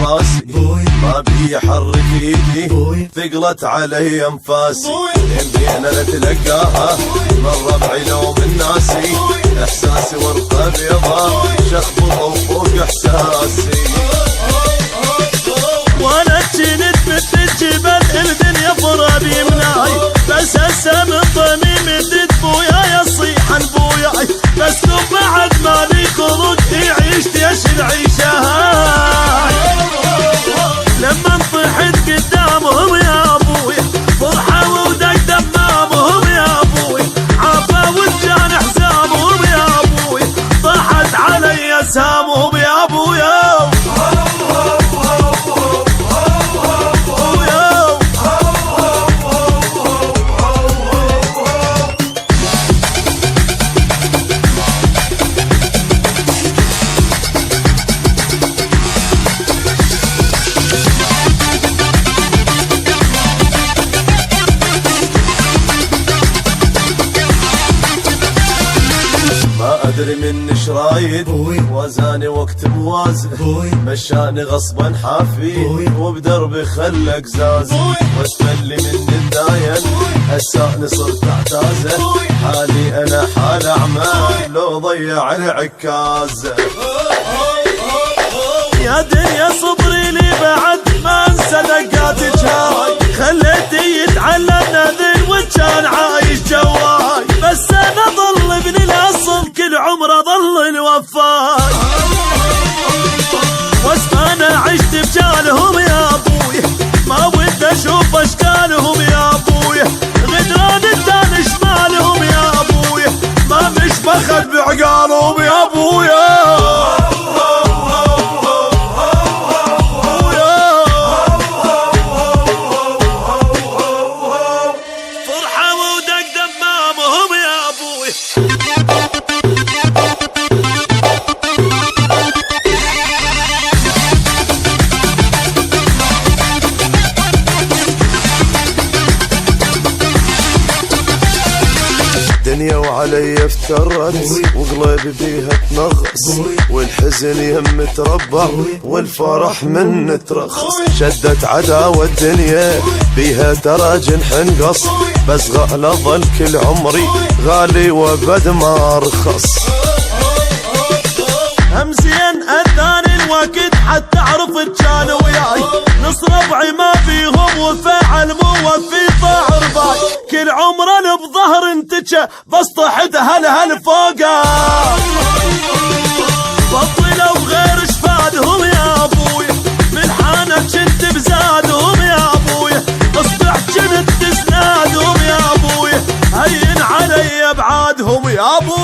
راسي ما بي يحرك ايدي ثقلت علي انفاسي يمدينا نتلقاها من ربعي لو من ناسي احساسي ورقه بيضا شخبط وفوق احساسي وانا جنت مثل الجبل الدنيا فراب يمناي بس هسه من ضميمي بدت بوياي اصيح عن بوياي بس لو بعد ما لي خلق يعيش ايش العيشه هاي لما انطحت قدامهم يا ابوي فرحه ودق دمامهم يا ابوي عافا وجان حزامهم يا ابوي طاحت علي اسهامهم يا ابويا ادري من شرايد وزاني وقت موازن مشاني غصبا حافي وبدربي خلق زاز واستلي من الداين هساني صرت اعتازه حالي انا حال اعمال لو ضيع العكاز يا دنيا صبري لي بعد ما انسى دقاتك هاي خليتي يتعلم نذل وكان عايش جواي بس انا ظل ابن الاصل كل عمره ظل الوفاي وانا عشت بجالهم يا ابوي ما ود اشوف اشكالهم يا ابوي غدران الثاني شمالهم يا ابوي ما مش بخد بعقالهم يا ابويا دنيا وعلي افترت وقلبي بيها تنغص والحزن يم تربع والفرح من ترخص شدت عداوة الدنيا بيها تراجن حنقص بس غالى ظل كل عمري غالي وبد ما رخص همزين اذان الوقت حتى اعرف كان وياي نص ربعي ما فيهم وفعل مو وفي طاع رباي كل عمرنا بظهر انتجه بس طحت هل فوقه بطلوا غير شفادهم يا ابوي من حانك كنت بزادهم يا ابوي اصبح كنت تسنادهم يا ابوي هين علي ابعادهم يا ابوي